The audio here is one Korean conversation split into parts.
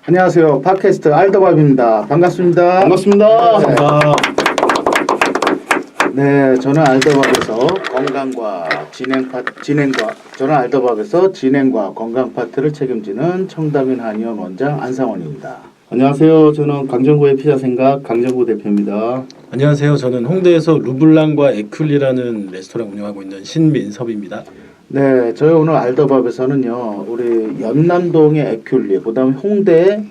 안녕하세요. 팟캐스트 알더밥입니다. 반갑습니다. 반갑습니다. 네. 반갑습니다. 네, 저는 알더밥에서 진행과 건강 파트를 책임지는 청담인 한의원 원장 안상원입니다. 안녕하세요. 저는 강정구의 피자 생각 강정구 대표입니다. 안녕하세요. 저는 홍대에서 루블랑과 에큘리라는 레스토랑 운영하고 있는 신민섭입니다. 네, 저희 오늘 알더밥에서는요, 우리 연남동의 에큘리, 그다음에 홍대의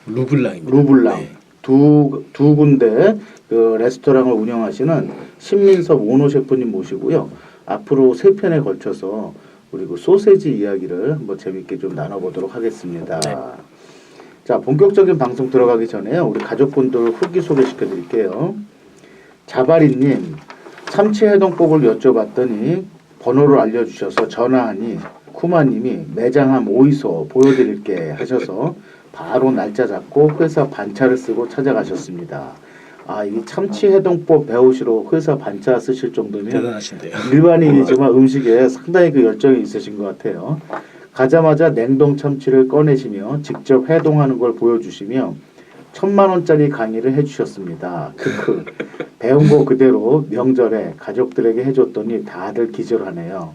루블랑입니다. 루블랑 네. 두 군데 그 레스토랑을 운영하시는 신민섭 오노 셰프님 모시고요. 앞으로 3편에 걸쳐서 우리 그 소세지 이야기를 한번 재밌게 좀 나눠보도록 하겠습니다. 네. 자, 본격적인 방송 들어가기 전에요. 우리 가족분들 후기 소개시켜 드릴게요. 자바리님, 참치 해동법을 여쭤봤더니 번호를 알려주셔서 전화하니 쿠마님이 매장함 오이소 보여드릴게 하셔서 바로 날짜 잡고 회사 반차를 쓰고 찾아가셨습니다. 아, 이 참치 해동법 배우시러 회사 반차 쓰실 정도면 대단하신데요. 일반인이지만 음식에 상당히 그 열정이 있으신 것 같아요. 가자마자 냉동 참치를 꺼내시며 직접 해동하는 걸 보여주시며 1,000만 원짜리 강의를 해주셨습니다. 크크. 배운 거 그대로 명절에 가족들에게 해줬더니 다들 기절하네요.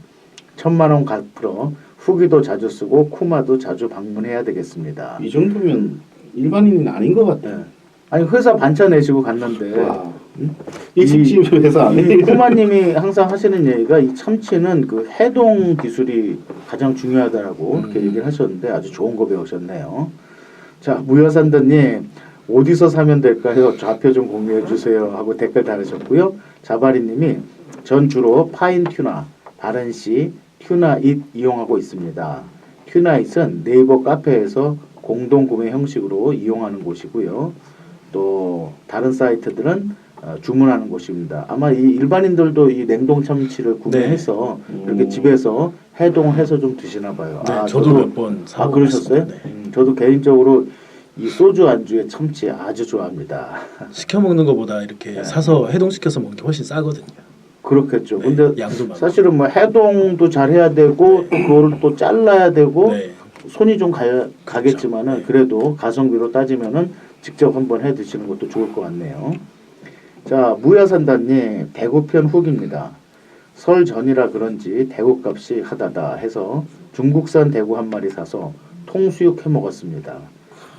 1,000만 원 갚으러 후기도 자주 쓰고 쿠마도 자주 방문해야 되겠습니다. 이 정도면 일반인은 아닌 것 같아요. 아니 회사 반차 내시고 갔는데 와. 일식집 회사 이 아니에요? 쿠마님이 항상 하시는 얘기가 이 참치는 그 해동 기술이 가장 중요하다라고 이렇게 얘기를 하셨는데 아주 좋은 거 배우셨네요. 자, 무여산더님 어디서 사면 될까요? 좌표 좀 공유해 주세요 하고 댓글 달으셨고요. 자바리님이 전 주로 파인 튜나, 바른씨 튜나잇 이용하고 있습니다. 튜나잇은 네이버 카페에서 공동 구매 형식으로 이용하는 곳이고요. 또 다른 사이트들은 주문하는 곳입니다. 아마 이 일반인들도 이 냉동 참치를 구매해서 이렇게 집에서 해동해서 좀 드시나 봐요. 네, 아, 저도 몇 번 사고 그러셨어요? 네. 저도 개인적으로 이 소주 안주에 참치 아주 좋아합니다. 시켜 먹는 것보다 이렇게 네. 사서 해동시켜서 먹는 게 훨씬 싸거든요. 그렇겠죠. 네, 근데 양도 많고. 사실은 뭐 해동도 잘 해야 되고 또 그거를 또 잘라야 되고 네. 손이 좀 가겠지만은 네. 그래도 가성비로 따지면은 직접 한번 해 드시는 것도 좋을 것 같네요. 자, 무야산다님 대구편 후기입니다. 설 전이라 그런지 대구값이 하다다 해서 중국산 대구 한 마리 사서 통수육 해 먹었습니다.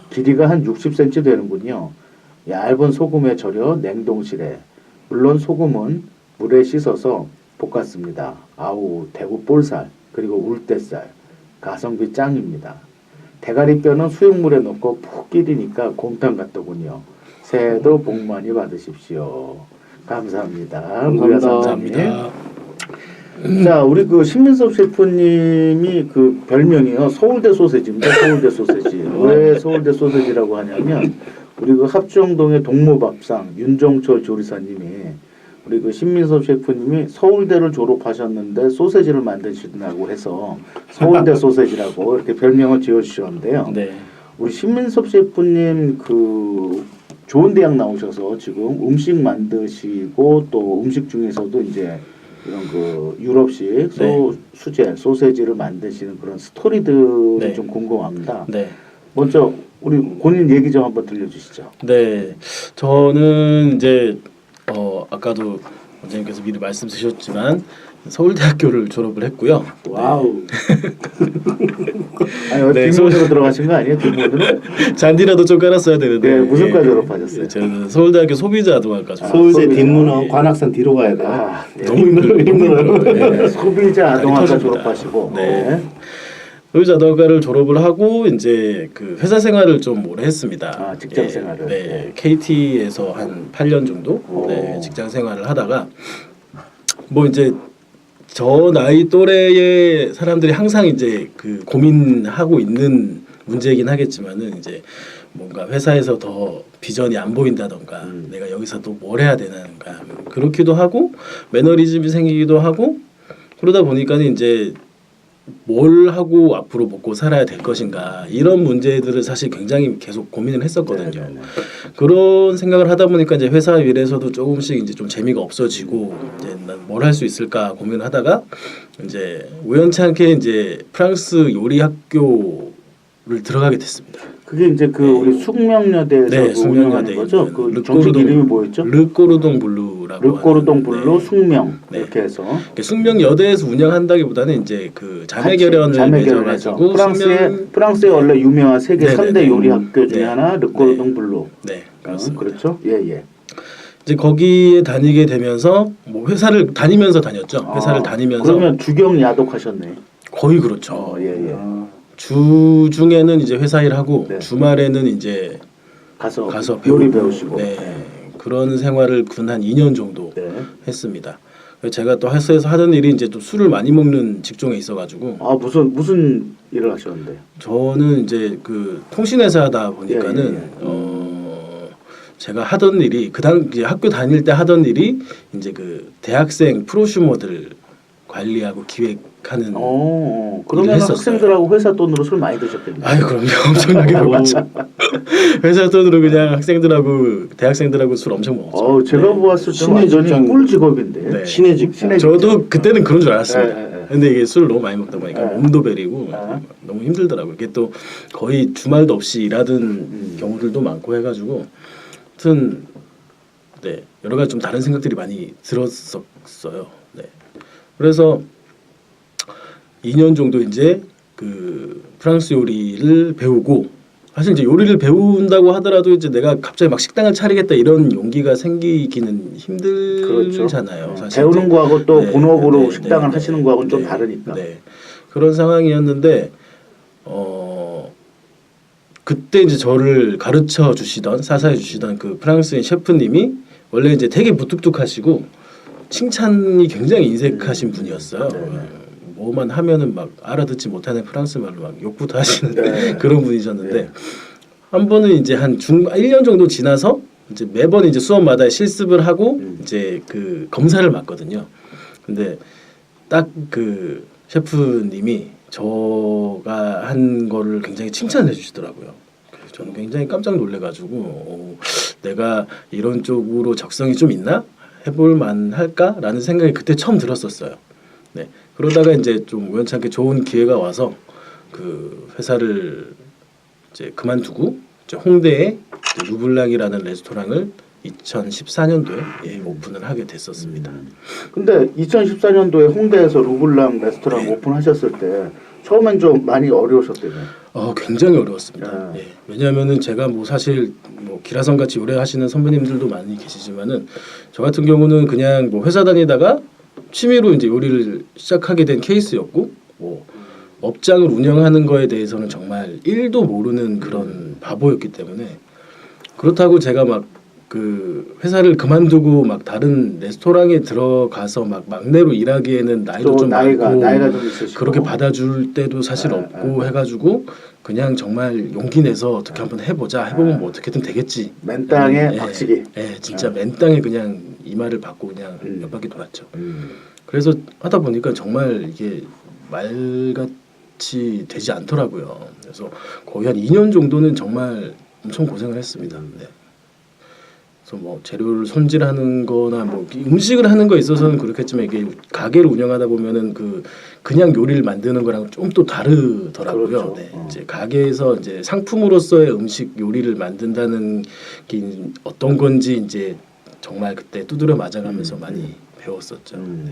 길이가 한 60cm 되는군요. 얇은 소금에 절여 냉동실에. 물론 소금은 물에 씻어서 볶았습니다. 아우, 대구 볼살 그리고 울대살 가성비 짱입니다. 대가리뼈는 수육물에 넣고 푹 끓이니까 곰탕 같더군요. 새해도 복 많이 받으십시오. 감사합니다. 감사합니다. 자, 우리 그 신민섭 셰프님이 그 별명이요 서울대 소세지입니다. 서울대 소세지. 왜 서울대 소세지라고 하냐면 우리 그 합정동의 동무밥상 윤정철 조리사님이 우리 그 신민섭 셰프님이 서울대를 졸업하셨는데 소세지를 만드신다고 해서 서울대 소세지라고 이렇게 별명을 지어주셨는데요. 네. 우리 신민섭 셰프님 그 좋은 대학 나오셔서 지금 음식 만드시고 또 음식 중에서도 이제 이런 그 유럽식 수제 소세지를 만드시는 그런 스토리들이 네. 좀 궁금합니다. 네. 먼저 우리 본인 얘기 좀 한번 들려주시죠. 네. 저는 이제 아까도 원장님께서 미리 말씀 주셨지만 서울대학교를 졸업을 했고요. 와우. 아니 네, 뒷모드로 들어가신 거 아니에요? 뒷모드는? 잔디라도 좀 깔았어야 되는데. 네, 무슨 과 졸업하셨어요? 저는 서울대학교 소비자동학과 졸업. 서울대 소비자. 뒷문은 관악산 뒤로 가야 돼. 아, 너무 힘들어요. 네, 소비자 아동학과 터집니다. 졸업하시고. 네. 소비자동학과를 졸업을 하고 이제 그 회사 생활을 좀 오래 했습니다. 아, 직장 생활을. 네. 네. KT에서 한 8년 정도 네, 직장 생활을 하다가 뭐 이제 저 나이 또래의 사람들이 항상 이제 그 고민하고 있는 문제이긴 하겠지만은 이제 뭔가 회사에서 더 비전이 안 보인다던가 내가 여기서 또 뭘 해야 되는가 그렇기도 하고 매너리즘이 생기기도 하고 그러다 보니까 이제 뭘 하고 앞으로 먹고 살아야 될 것인가 이런 문제들을 사실 굉장히 계속 고민을 했었거든요. 네네네. 그런 생각을 하다 보니까 이제 회사 일에서도 조금씩 이제 좀 재미가 없어지고 이제 난 뭘 할 수 있을까 고민을 하다가 이제 우연치 않게 이제 프랑스 요리 학교를 들어가게 됐습니다. 그게 이제 그 우리 숙명여대에서 네, 그 운영하는 숙명여대에 거죠. 있는 그 정식 이름이 뭐였죠? 르꼬르동 블루라고 르꼬르동 블루 네. 숙명 네. 이렇게 해서 숙명여대에서 운영한다기보다는 이제 그 자매결연을 자매결연을 해서 맺어가지고 프랑스에 원래 유명한 세계 네, 3대 네, 네. 요리 학교 중에 네. 하나 르꼬르동 블루. 네, 그렇습니다. 그렇죠. 예. 이제 거기에 다니게 되면서 뭐 회사를 다니면서 다녔죠. 회사를 다니면서 그러면 주경 야독하셨네. 거의 그렇죠. 예. 주 중에는 이제 회사 일하고 네. 주말에는 이제 가서 배우고, 요리 배우시고. 네. 그런 생활을 근 한 2년 정도 네. 했습니다. 제가 또 회사에서 하던 일이 이제 또 술을 많이 먹는 직종에 있어가지고 아 무슨 일을 하셨는데? 저는 이제 그 통신회사 하다 보니까는 예. 제가 하던 일이 이제 학교 다닐 때 하던 일이 이제 그 대학생 프로슈머들 관리하고 기획하는 그러면 했었어요. 학생들하고 회사 돈으로 술 많이 드셨겠네요. 아유 그럼요. 엄청나게 먹었죠. 회사 돈으로 그냥 학생들하고 대학생들하고 술 엄청 먹었죠. 제가 보았을 때는 완전히 꿀 직업인데. 네. 신의 직장. 저도 그때는 그런 줄 알았습니다. 네. 근데 이게 술을 너무 많이 먹다 보니까 네. 몸도 베리고 네. 너무 힘들더라고요. 이게 또 거의 주말도 없이 일하던 경우들도 많고 해가지고 하여튼 네 여러 가지 좀 다른 생각들이 많이 들었었어요. 네. 그래서 2년 정도 이제 그 프랑스 요리를 배우고 사실 이제 요리를 배운다고 하더라도 이제 내가 갑자기 막 식당을 차리겠다 이런 용기가 생기기는 힘들잖아요. 그렇죠. 사실 배우는 이제. 거하고 또 네, 본업으로 네, 식당을 네, 하시는 네, 거하고는 좀 네, 다르니까. 네. 그런 상황이었는데 그때 이제 저를 가르쳐 주시던 사사해 주시던 그 프랑스인 셰프님이 원래 이제 되게 무뚝뚝하시고 칭찬이 굉장히 인색하신 분이었어요. 뭐만 하면은 막 알아듣지 못하는 프랑스 말로 막 욕부터 하시는 그런 분이셨는데 한 번은 이제 한 1년 정도 지나서 이제 매번 이제 수업마다 실습을 하고 이제 그 검사를 맡거든요. 근데 딱 그 셰프님이 저가 한 거를 굉장히 칭찬해 주시더라고요. 그래서 저는 굉장히 깜짝 놀래가지고 내가 이런 쪽으로 적성이 좀 있나? 해볼 만할까라는 생각이 그때 처음 들었었어요. 네. 그러다가 이제 좀 우연찮게 좋은 기회가 와서 그 회사를 이제 그만두고 이제 홍대에 이제 루블랑이라는 레스토랑을 2014년도에 오픈을 하게 됐었습니다. 근데 2014년도에 홍대에서 루블랑 레스토랑 오픈하셨을 때 처음엔 좀 많이 어려우셨대요. 굉장히 어려웠습니다. 예. 왜냐하면은 제가 뭐 사실 뭐 기라성 같이 요리하시는 선배님들도 많이 계시지만은 저 같은 경우는 그냥 뭐 회사 다니다가 취미로 이제 요리를 시작하게 된 케이스였고 뭐 업장을 운영하는 거에 대해서는 정말 1도 모르는 그런 바보였기 때문에 그렇다고 제가 막 그 회사를 그만두고 막 다른 레스토랑에 들어가서 막 막내로 일하기에는 나이도 좀 나이가 많고 좀 있으시고 그렇게 받아줄 때도 사실 없고 해가지고 그냥 정말 용기 내서 어떻게 한번 해보면 뭐 어떻게든 되겠지. 맨땅에 박치기. 진짜 맨땅에 그냥 이마를 받고 그냥 몇 바퀴 돌았죠. 그래서 하다 보니까 정말 이게 말같이 되지 않더라고요. 그래서 거의 한 2년 정도는 정말 엄청 고생을 했습니다. 네. 그래서 뭐 재료를 손질하는 거나 뭐 음식을 하는 거에 있어서는 그렇겠지만 이게 가게를 운영하다 보면은 그냥 요리를 만드는 거랑 좀 또 다르더라고요. 그렇죠. 네. 이제 가게에서 이제 상품으로서의 음식 요리를 만든다는 게 어떤 건지 이제 정말 그때 두드려 맞아가면서 많이 배웠었죠. 네.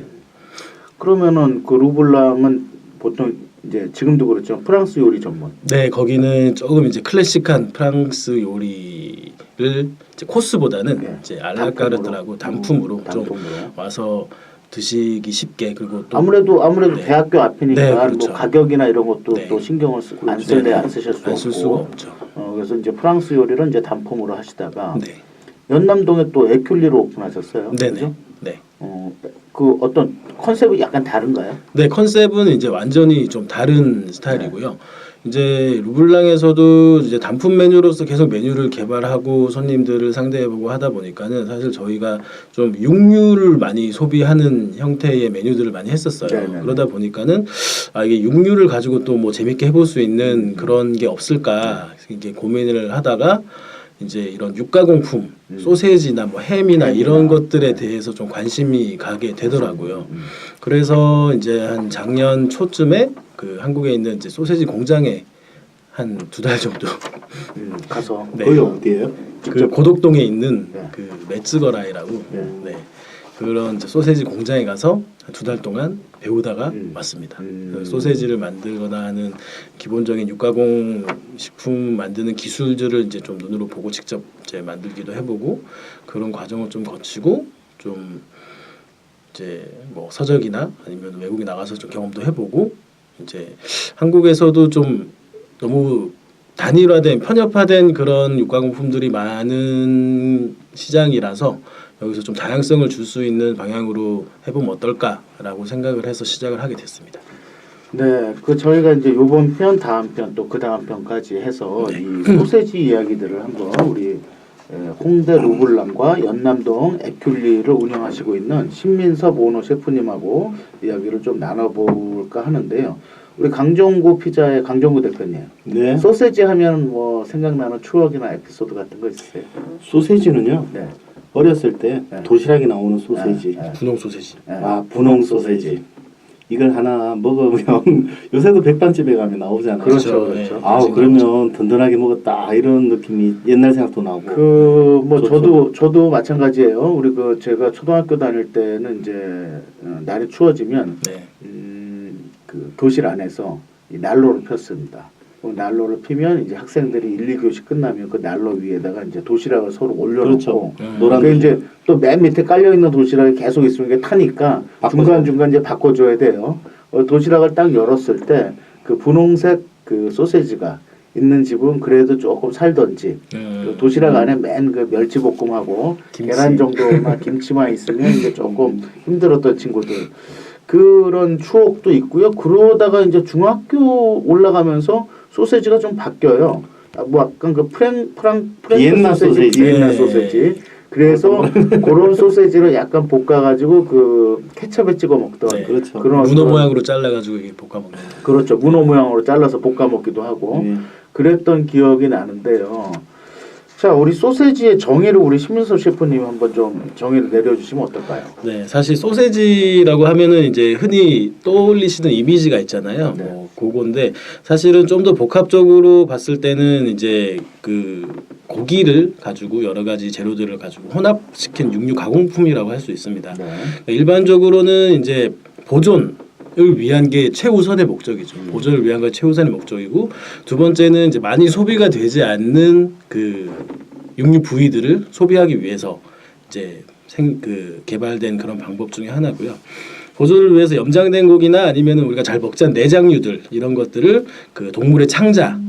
그러면은 그 루블랑은 보통 이제 지금도 그렇죠. 프랑스 요리 전문. 네, 거기는 조금 이제 클래식한 프랑스 요리를 이제 코스보다는 이제 알라카르트라고 단품으로 좀 와서 드시기 쉽게 그리고 또 아무래도 대학교 앞이니까 네, 그렇죠. 뭐 가격이나 이런 것도 네. 또 신경을 안 쓰실 수 안 쓸 수가 없죠. 그래서 이제 프랑스 요리를 이제 단품으로 하시다가 네, 연남동에 또 에큘리로 오픈하셨어요. 네네. 그죠? 네. 그 어떤 컨셉이 약간 다른가요? 네, 컨셉은 이제 완전히 좀 다른 스타일이고요. 이제 루블랑에서도 이제 단품 메뉴로서 계속 메뉴를 개발하고 손님들을 상대해보고 하다 보니까는 사실 저희가 좀 육류를 많이 소비하는 형태의 메뉴들을 많이 했었어요. 네네네. 그러다 보니까는 이게 육류를 가지고 또 뭐 재밌게 해볼 수 있는 그런 게 없을까 이게 고민을 하다가 이제 이런 육가공품, 소세지나 뭐 햄이나 이런 것들에 대해서 좀 관심이 가게 되더라고요. 그래서 이제 한 작년 초쯤에 그 한국에 있는 이제 소세지 공장에 한 2달 정도 가서 네. 거기 어디예요? 그 고덕동에 있는 네. 그 메츠거라이라고 네. 네. 그런 이제 소세지 공장에 가서 2달 동안 배우다가 음. 왔습니다. 그 소세지를 만들거나 하는 기본적인 육가공 식품 만드는 기술들을 이제 좀 눈으로 보고 직접 이제 만들기도 해보고 그런 과정을 좀 거치고 좀 이제 뭐 서적이나 아니면 외국에 나가서 좀 경험도 해보고 이제 한국에서도 좀 너무 단일화된 편협화된 그런 육가공품들이 많은 시장이라서 여기서 좀 다양성을 줄 수 있는 방향으로 해보면 어떨까라고 생각을 해서 시작을 하게 됐습니다. 네, 그 저희가 이제 요번 편, 다음 편 또 그 다음 편까지 해서 네. 이 소세지 이야기들을 한번 우리 홍대 루블랑과 연남동 에큘리를 운영하시고 있는 신민섭 오너 셰프님하고 이야기를 좀 나눠볼까 하는데요. 우리 강정구 피자의 강정구 대표님, 네. 소세지 하면 뭐 생각나는 추억이나 에피소드 같은 거 있으세요? 소세지는요. 네. 어렸을 때 네. 도시락에 나오는 소세지. 네. 분홍 소세지. 네. 아, 분홍 소세지. 이걸 하나 먹으면 요새도 백반집에 가면 나오잖아요. 그렇죠, 그렇죠. 그렇죠. 네. 아, 그러면 든든하게 먹었다 이런 느낌이 옛날 생각도 나고. 그 뭐 좋죠. 저도 마찬가지예요. 우리 그 제가 초등학교 다닐 때는 이제 날이 추워지면 네. 그 교실 안에서 이 난로를 폈습니다. 그 난로를 피면 이제 학생들이 1, 2교시 끝나면 그 난로 위에다가 이제 도시락을 서로 올려놓고 그렇죠. 그 노란 도시락. 이제 또 맨 밑에 깔려 있는 도시락이 계속 있으면 이게 타니까 중간 중간 이제 바꿔줘야 돼요. 도시락을 딱 열었을 때 그 분홍색 그 소세지가 있는 집은 그래도 조금 살던지 그 도시락 안에 맨 그 멸치볶음하고 김치. 계란 정도만 김치만 있으면 이제 조금 힘들었던 친구들 그런 추억도 있고요. 그러다가 이제 중학교 올라가면서 소세지가 좀 바뀌어요. 뭐 약간 그 비엔나 소세지. 비엔나 네. 소세지. 그래서 그런 소세지를 약간 볶아가지고 그 케첩에 찍어 먹던 네. 그렇죠. 그런 문어 어떤- 모양으로 잘라가지고 이게 볶아 먹는. 그렇죠. 문어 모양으로 잘라서 볶아 먹기도 하고 네. 그랬던 기억이 나는데요. 자, 우리 소세지의 정의를 우리 신민섭 셰프님 한번 좀 정의를 내려주시면 어떨까요? 네, 사실 소세지라고 하면은 이제 흔히 떠올리시는 이미지가 있잖아요. 네. 뭐 그건데 사실은 좀 더 복합적으로 봤을 때는 이제 그 고기를 가지고 여러 가지 재료들을 가지고 혼합시킨 육류 가공품이라고 할 수 있습니다. 네. 그러니까 일반적으로는 이제 보존을 위한 게 최우선의 목적이죠. 보존을 위한 게 최우선의 목적이고 두 번째는 이제 많이 소비가 되지 않는 그 육류 부위들을 소비하기 위해서 이제 개발된 그런 방법 중에 하나고요. 보존을 위해서 염장된 고기나 아니면 우리가 잘 먹지 않은 내장류들 이런 것들을 그 동물의 창자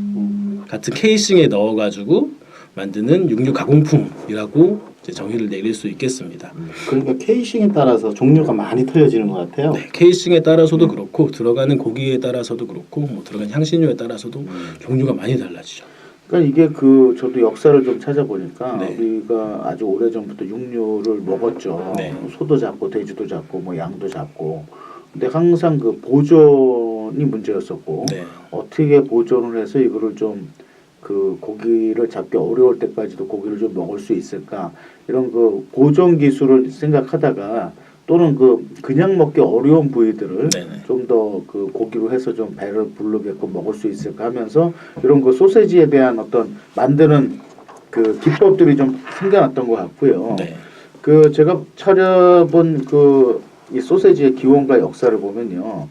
같은 케이싱에 넣어가지고 만드는 육류 가공품이라고 이제 정의를 내릴 수 있겠습니다. 그러니까 케이싱에 따라서 종류가 많이 틀려지는 것 같아요. 네, 케이싱에 따라서도 그렇고 들어가는 고기에 따라서도 그렇고 뭐 들어간 향신료에 따라서도 종류가 많이 달라지죠. 그러니까 이게 그 저도 역사를 좀 찾아보니까 네. 우리가 아주 오래 전부터 육류를 먹었죠. 네. 소도 잡고 돼지도 잡고 뭐 양도 잡고. 근데 항상 그 보존이 문제였었고 네. 어떻게 보존을 해서 이거를 좀 그 고기를 잡기 어려울 때까지도 고기를 좀 먹을 수 있을까 이런 그 보존 기술을 생각하다가 또는 그냥 먹기 어려운 부위들을 네네. 좀 더 그 고기로 해서 좀 배를 부르게끔 먹을 수 있을까 하면서 이런 그 소세지에 대한 어떤 만드는 그 기법들이 좀 생겨났던 것 같고요. 네. 그 제가 찾아본 그 이 소세지의 기원과 역사를 보면요.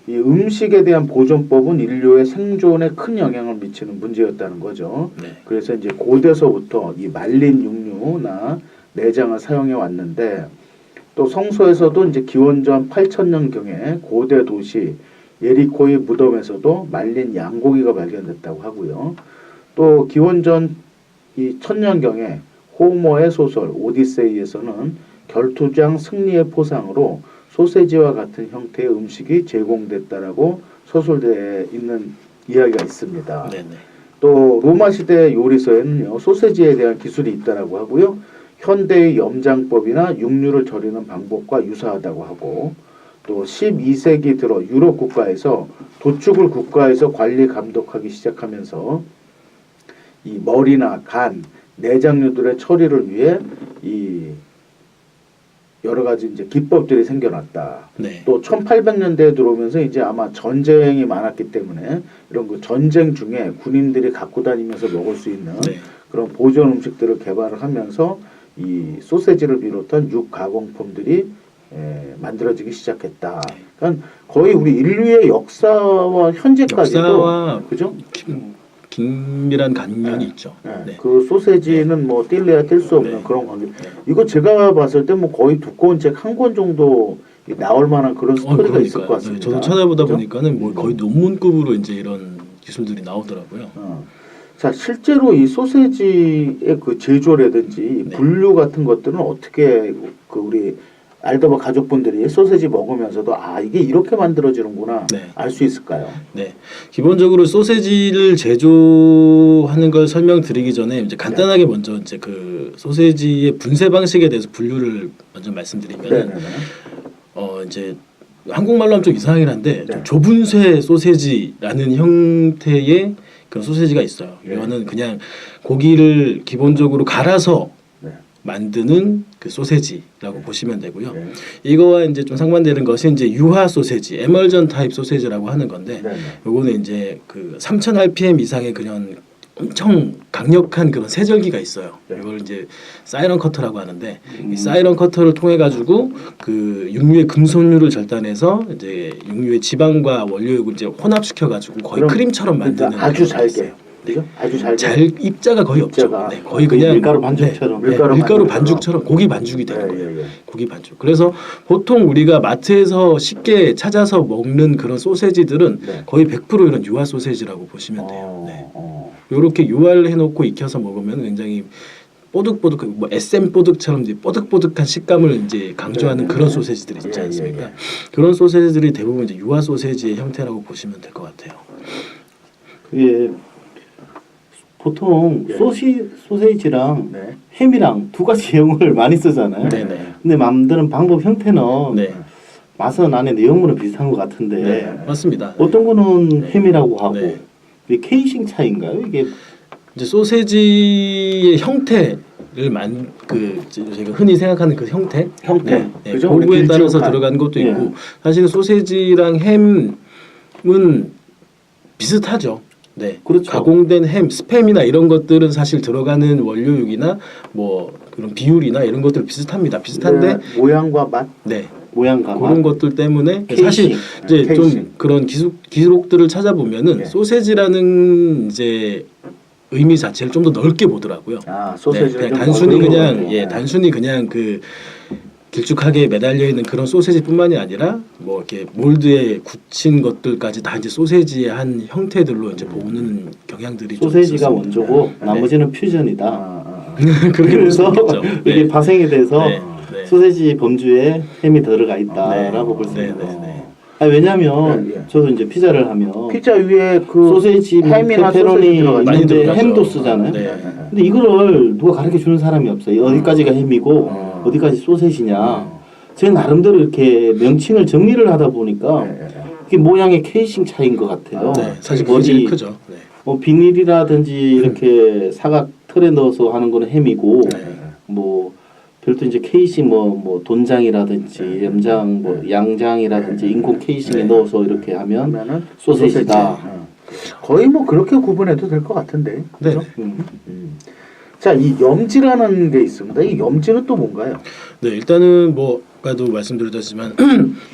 이 음식에 대한 보존법은 인류의 생존에 큰 영향을 미치는 문제였다는 거죠. 네. 그래서 이제 고대서부터 이 말린 육류나 내장을 사용해 왔는데 또 성서에서도 이제 기원전 8,000년경에 고대 도시 예리코의 무덤에서도 말린 양고기가 발견됐다고 하고요. 또 기원전 이 1000년경에 호머의 소설 오디세이에서는 결투장 승리의 포상으로 소세지와 같은 형태의 음식이 제공됐다라고 서술되어 있는 이야기가 있습니다. 네네. 또 로마 시대 요리서에는요 소세지에 대한 기술이 있다라고 하고요. 현대의 염장법이나 육류를 절이는 방법과 유사하다고 하고 또 12세기 들어 유럽 국가에서 도축을 국가에서 관리 감독하기 시작하면서 이 머리나 간, 내장류들의 처리를 위해 이 여러 가지 이제 기법들이 생겨났다. 네. 또 1800년대에 들어오면서 이제 아마 전쟁이 많았기 때문에 이런 그 전쟁 중에 군인들이 갖고 다니면서 먹을 수 있는 네. 그런 보존 음식들을 개발을 하면서 이 소세지를 비롯한 육 가공품들이 만들어지기 시작했다. 그러니까 거의 우리 인류의 역사와 현재까지도 역사와 그죠? 긴밀한 관련이 네. 있죠. 네. 네. 그 소세지는 뭐 뗄래야 뗄 수 없는 네. 그런 관계. 이거 제가 봤을 때 뭐 거의 두꺼운 책 한 권 정도 나올 만한 그런 스토리가 있을 것 같습니다. 네, 저도 찾아보다 그죠? 보니까는 뭐 거의 논문급으로 이제 이런 기술들이 나오더라고요. 자, 실제로 이 소세지의 그 제조라든지 네. 분류 같은 것들은 어떻게 그 우리 알더버 가족분들이 소세지 먹으면서도 아 이게 이렇게 만들어지는구나 네. 알 수 있을까요? 네, 기본적으로 소세지를 제조하는 걸 설명드리기 전에 이제 간단하게 먼저 이제 그 소세지의 분쇄 방식에 대해서 분류를 먼저 말씀드리면 네네네. 이제 한국말로 하면 좀 이상하긴 한데 네. 좀 조분쇄 소세지라는 형태의 그런 소세지가 있어요. 네. 이거는 그냥 고기를 기본적으로 갈아서 네. 만드는 그 소세지라고 보시면 되고요. 네. 이거와 이제 좀 상반되는 것이 이제 유화 소세지, 에멀전 타입 소세지라고 하는 건데, 네네. 요거는 이제 그 3000 rpm 이상의 그냥 엄청 강력한 그런 세절기가 있어요. 네. 이걸 이제 사이런 커터라고 하는데 이 사이런 커터를 통해 가지고 그 육류의 금속류를 절단해서 이제 육류의 지방과 원료육을 이제 혼합시켜 가지고 거의 그럼 크림처럼 만드는 그러니까 아주 그런 게 잘게. 있어요. 그죠? 아주 잘게. 잘 입자가 거의 입자가. 없죠. 네, 거의 그냥 밀가루 반죽처럼. 네, 밀가루 밀가루 반죽처럼. 반죽처럼 고기 반죽이 되는 예, 거예요. 예, 예. 고기 반죽. 그래서 보통 우리가 마트에서 쉽게 찾아서 먹는 그런 소세지들은 네. 거의 100% 이런 유화 소세지라고 보시면 돼요. 네. 이렇게 유화를 해놓고 익혀서 먹으면 굉장히 뽀득뽀득 뭐 SM 뽀득처럼 이제 뽀득뽀득한 식감을 이제 강조하는 네. 그런 소세지들이 있지 예, 예, 않습니까? 예. 그런 소세지들이 대부분 이제 유화 소세지의 형태라고 보시면 될 것 같아요. 그게 보통 예. 소세지랑 네. 햄이랑 두 가지 제형을 많이 쓰잖아요. 네네. 근데 만드는 방법 형태는 네, 맛은 안에 내용물은 비슷한 것 같은데 네. 맞습니다. 어떤 거는 햄이라고 하고 네. 이게 케이싱 차이인가요? 이게 이제 소세지의 형태를 저희가 흔히 생각하는 그 형태, 형태. 네, 그죠? 고구에 우리 따라서 길쭉한. 들어간 것도 예. 있고 사실은 소세지랑 햄은 비슷하죠. 네, 그렇죠. 가공된 햄, 스팸이나 이런 것들은 사실 들어가는 원료육이나 뭐 그런 비율이나 이런 것들 비슷합니다. 비슷한데, 네, 모양과 맛. 네, 모양과 그런 것들 때문에 케이싱. 사실 이제 케이싱. 좀 그런 기록들을 찾아보면은 예. 소세지라는 이제 의미 자체를 좀 더 넓게 보더라고요. 아 네, 소세지는 그냥 좀 단순히 넓은 것 그냥 같아요. 예, 네. 단순히 그냥 그 길쭉하게 매달려 있는 그런 소세지뿐만이 아니라 뭐 이렇게 몰드에 굳힌 것들까지 다 이제 소세지의 한 형태들로 이제 보는 경향들이 좀 소세지가 있었습니다. 원조고 네. 나머지는 퓨전이다. 그렇게 볼 수 그래서 있겠죠. 이게 네. 파생이 돼서 네, 네. 소세지 범주에 햄이 들어가 있다라고 볼 수 네, 있는 네, 거죠. 네. 아니, 왜냐하면 네, 예. 저도 이제 피자를 하면 피자 위에 그 소세지, 햄이나 페페로니 소세지 들어가 많이 있는데 들어가죠. 햄도 쓰잖아요. 네. 근데 이거를 누가 가르쳐 주는 사람이 없어요. 어디까지가 햄이고 음. 어디까지 소세지냐. 제 나름대로 이렇게 명칭을 정리를 하다 보니까 네, 네, 네. 이게 모양의 케이싱 차이인 것 같아요. 네, 사실 그게 제일 크죠. 네. 비닐이라든지 이렇게 사각 틀에 넣어서 하는 거는 햄이고 네. 뭐 별도 이제 케이싱 뭐 돈장이라든지 염장 뭐 양장이라든지 인공 케이싱에 네. 넣어서 이렇게 하면 하면은 소세지다. 소세지. 거의 뭐 그렇게 구분해도 될 것 같은데. 네. 그죠? 자, 이 염지라는 게 있습니다. 이 염지는 또 뭔가요? 네, 일단은 뭐 아까도 말씀드렸지만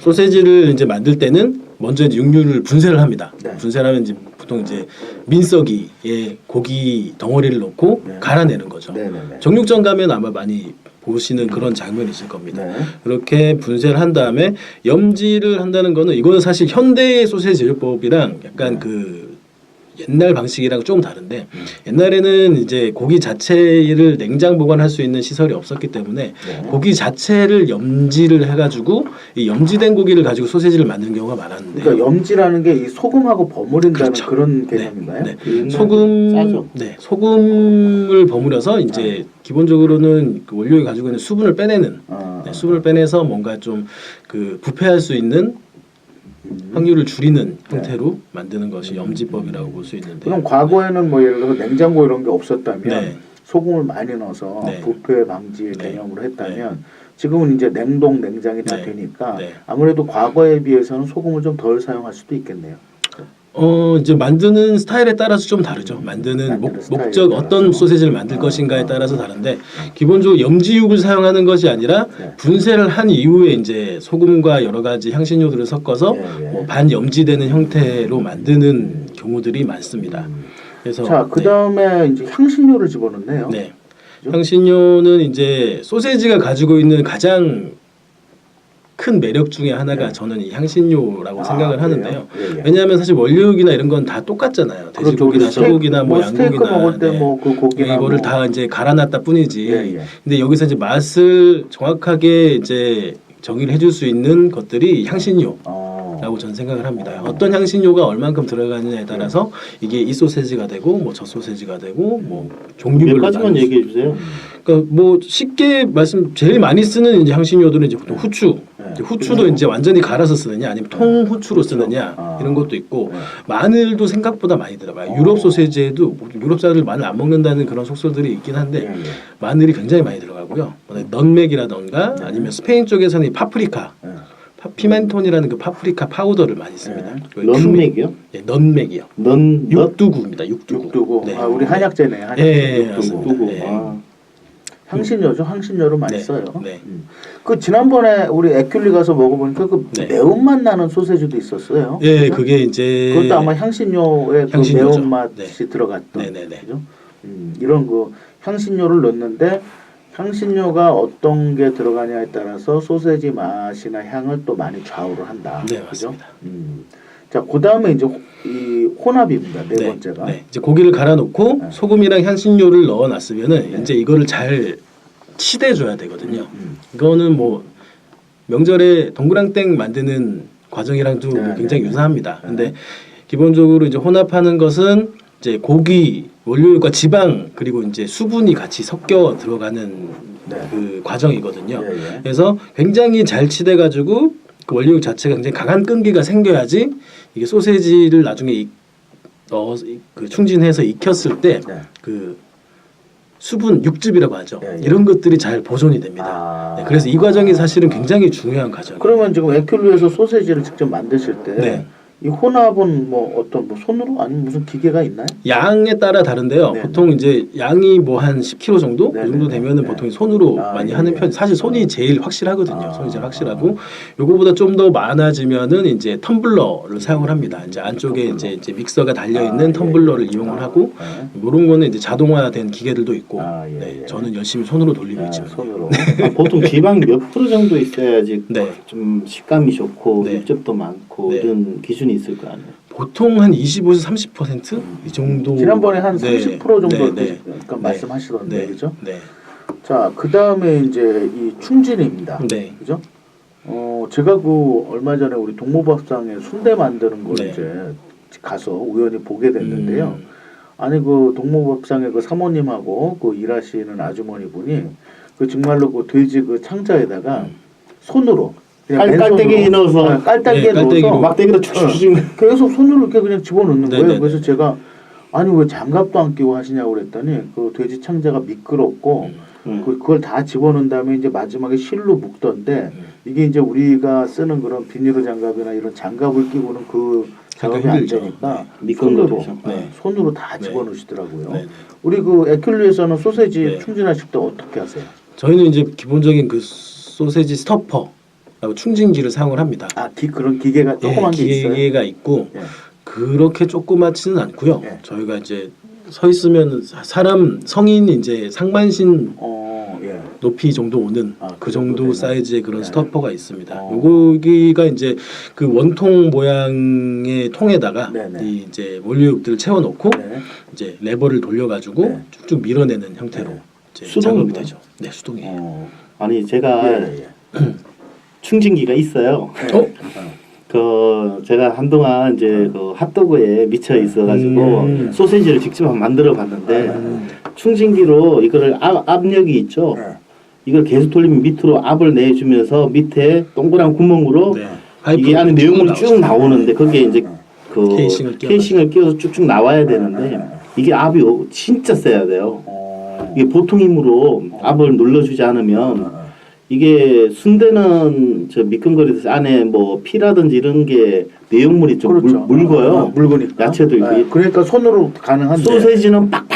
소세지를 이제 만들 때는 먼저 이제 육류를 분쇄를 합니다. 네. 분쇄를 하면 이제 보통 이제 민석이에 고기 덩어리를 넣고 네. 갈아내는 거죠. 네, 네, 네. 정육점 가면 아마 많이 보시는 그런 장면이 있을 겁니다. 네. 그렇게 분쇄를 한 다음에 염지를 한다는 거는 이거는 사실 현대의 소세지 제조법이랑 약간 그 옛날 방식이랑 조금 다른데 옛날에는 이제 고기 자체를 냉장 보관할 수 있는 시설이 없었기 때문에 네. 고기 자체를 염지를 해가지고 이 염지된 고기를 가지고 소세지를 만드는 경우가 많았는데 그러니까 염지라는 게 이 소금하고 버무린다는 그렇죠. 그런 네. 개념인가요? 네. 옛날에 소금 싸죠. 네 소금을 버무려서 이제 기본적으로는 그 원료에 가지고 있는 수분을 빼내는 네, 수분을 빼내서 뭔가 좀 그 부패할 수 있는 확률을 줄이는 형태로 만드는 것이 염지법이라고 볼 수 있는데 그럼 과거에는 뭐 예를 들어서 냉장고 이런 게 없었다면 네. 소금을 많이 넣어서 네. 부패 방지 네. 개념으로 했다면 지금은 이제 냉동 냉장이 다 네. 되니까 네. 아무래도 과거에 비해서는 소금을 좀 덜 사용할 수도 있겠네요. 이제 만드는 스타일에 따라서 좀 다르죠. 만드는 스타일에 목적 따라서. 어떤 소세지를 만들 것인가에 따라서 다른데 기본적으로 염지육을 사용하는 것이 아니라 네. 분쇄를 한 이후에 이제 소금과 여러 가지 향신료들을 섞어서 예, 예. 뭐 반염지되는 형태로 만드는 경우들이 많습니다. 그래서 자, 그 다음에 이제 향신료를 집어넣네요. 네. 향신료는 이제 소세지가 가지고 있는 가장 큰 매력 중에 하나가 네. 저는 이 향신료라고 생각을 그래요? 하는데요. 예, 예. 왜냐하면 사실 원료육이나 이런 건 다 똑같잖아요. 그렇죠. 돼지고기나 우리 소고기나 뭐 스테이크 양고기나 먹을 때 뭐 그 고기나 이거를 뭐. 다 이제 갈아놨다 뿐이지. 예, 예. 근데 여기서 이제 맛을 정확하게 이제 정의를 해줄 수 있는 것들이 향신료. 라고 저는 생각을 합니다. 어떤 향신료가 얼만큼 들어가느냐에 따라서 이게 이 소세지가 되고 뭐 저 소세지가 되고 뭐 종류별로 몇 가지만 나눌 수 얘기해 주세요. 그러니까 뭐 쉽게 말씀 제일 많이 쓰는 이제 향신료들은 이제 보통 후추. 네. 이제 후추도 이제 완전히 갈아서 쓰느냐 아니면 통 후추로 쓰느냐 이런 것도 있고 네. 마늘도 생각보다 많이 들어가요. 유럽 소세지에도 유럽 사람들 마늘 안 먹는다는 그런 속설들이 있긴 한데 예, 예. 마늘이 굉장히 많이 들어가고요. 넌맥이라던가 아니면 스페인 쪽에서는 이 파프리카, 네. 피멘톤이라는 그 파프리카 파우더를 많이 씁니다. 네. 그리고 넌맥이요? 예, 넌맥이요. 넌 육두구입니다. 육두구. 육두구. 네. 아, 우리 한약재네. 한약재. 예, 육두구. 맞습니다. 누구? 네. 아, 향신료죠. 향신료를 많이 네. 써요. 네. 그 지난번에 우리 에큘리 가서 먹어보니까 그 네. 매운맛 나는 소세지도 있었어요. 예, 그죠? 그게 이제 그것도 아마 향신료에 그 향신료죠. 매운맛이 네. 들어갔던. 네네네. 그죠? 이런 그 향신료를 넣는데 향신료가 어떤 게 들어가냐에 따라서 소세지 맛이나 향을 또 많이 좌우를 한다. 네, 그죠? 맞습니다. 자, 그 다음에 이제 이 혼합입니다. 네, 네, 번째가. 네. 이제 고기를 갈아놓고 네. 소금이랑 향신료를 넣어놨으면은 네. 이제 이거를 잘 치대줘야 되거든요. 음. 이거는 뭐 명절에 동그랑땡 만드는 과정이랑도 네, 뭐 굉장히 네, 유사합니다. 네. 근데 기본적으로 이제 혼합하는 것은 이제 고기 원료과 지방 그리고 이제 수분이 같이 섞여 들어가는 네. 그 과정이거든요. 예, 예. 그래서 굉장히 잘 치대가지고 그 원료육 자체가 굉장히 강한 끈기가 생겨야지 이게 소세지를 나중에 그 충진해서 익혔을 때 네. 그 수분 육즙이라고 하죠. 예, 예. 이런 것들이 잘 보존이 됩니다. 아. 네, 그래서 이 과정이 사실은 굉장히 중요한 과정이에요. 그러면 지금 에큘리에서 소세지를 직접 만드실 때 네. 이 혼합은 뭐 어떤 뭐 손으로 아니면 무슨 기계가 있나요? 양에 따라 다른데요. 네, 보통 이제 양이 뭐 한 10kg 정도 네, 그 정도 네, 되면은 네. 보통 손으로 아, 많이 예, 하는 예. 편. 사실 손이 제일 확실하거든요. 아, 손이 제일 확실하고 요거보다 좀 더 많아지면은 이제 텀블러를 사용을 합니다. 이제 안쪽에 이제 믹서가 달려 있는 아, 예, 텀블러를 예. 이용을 하고 네. 이런 거는 이제 자동화된 기계들도 있고. 아, 예, 네, 예. 저는 열심히 손으로 돌리고 아, 있지만. 손으로. 아, 보통 지방이 몇 프로 정도 있어야지 네. 좀 식감이 좋고 네. 육즙도 많고 네. 이런 기준이 있을 거 아니에요. 보통 한 25에서 30%이 정도. 지난번에 한 네. 30% 정도 네, 네. 그러니까 네. 말씀하시던데 네. 그죠? 네. 자, 그 다음에 이제 이 충진입니다. 네. 그죠? 제가 그 얼마 전에 우리 동무밥상에 순대 만드는 걸 네. 이제 가서 우연히 보게 됐는데요. 음. 아니 그 동무밥상의 그 사모님하고 그 일하시는 아주머니 분이 그 정말로 그 돼지 그 창자에다가 손으로 그냥 깔때기 맨손으로, 넣어서 깔때기에 네, 깔때기로. 넣어서 막대기로 축축축 계속 손으로 이렇게 그냥 집어넣는 네, 거예요. 네, 그래서 네. 제가 아니 왜 장갑도 안 끼고 하시냐고 그랬더니 그 돼지 창자가 미끄럽고 그걸 다 집어넣은 다음에 이제 마지막에 실로 묶던데 이게 이제 우리가 쓰는 그런 비닐로 장갑이나 이런 장갑을 끼고는 그 작업이 안 힘들죠. 되니까 네. 미끄러운 손으로 거죠. 네. 손으로 다 네. 집어넣으시더라고요. 네. 우리 그 에큘리에서는 소세지 네. 충진하실 때 어떻게 하세요? 저희는 이제 기본적인 그 소세지 스토퍼라고 충진기를 사용을 합니다. 아, 그런 기계가 조그만 게 있어요? 기계가 있고 예. 그렇게 조그맣지는 않고요. 예. 저희가 이제 서 있으면 사람 성인 이제 상반신 예. 높이 정도 오는 아, 그 그 정도 정도 사이즈의 그런 네. 스토퍼가 있습니다. 어. 요거기가 이제 그 원통 모양의 통에다가 네네. 이 이제 원료육들을 채워놓고 네. 이제 레버를 돌려가지고 네. 쭉쭉 밀어내는 형태로 네. 이제 수동인가요? 작업이 되죠. 네, 수동이에요. 아니 제가 예, 예. 충진기가 있어요. 어? 그 제가 한동안 이제 그 핫도그에 미쳐 있어가지고 소세지를 직접 한번 만들어봤는데 충진기로 이거를 압력이 있죠. 네. 이걸 계속 돌리면 밑으로 압을 내주면서 밑에 동그란 구멍으로 네. 이게 안에 내용물이 쭉 나오죠. 나오는데 거기에 이제 그 케이싱을 끼워서 쭉쭉 나와야 되는데 이게 압이 진짜 세야 돼요. 이게 보통 힘으로 압을 눌러주지 않으면 이게 순대는 저 미끈거리듯이 안에 뭐 피라든지 이런 게 내용물이 좀 그렇죠. 묽어요. 아, 묽으니까. 야채도 있고. 그러니까 손으로 가능한데. 소세지는 빡빡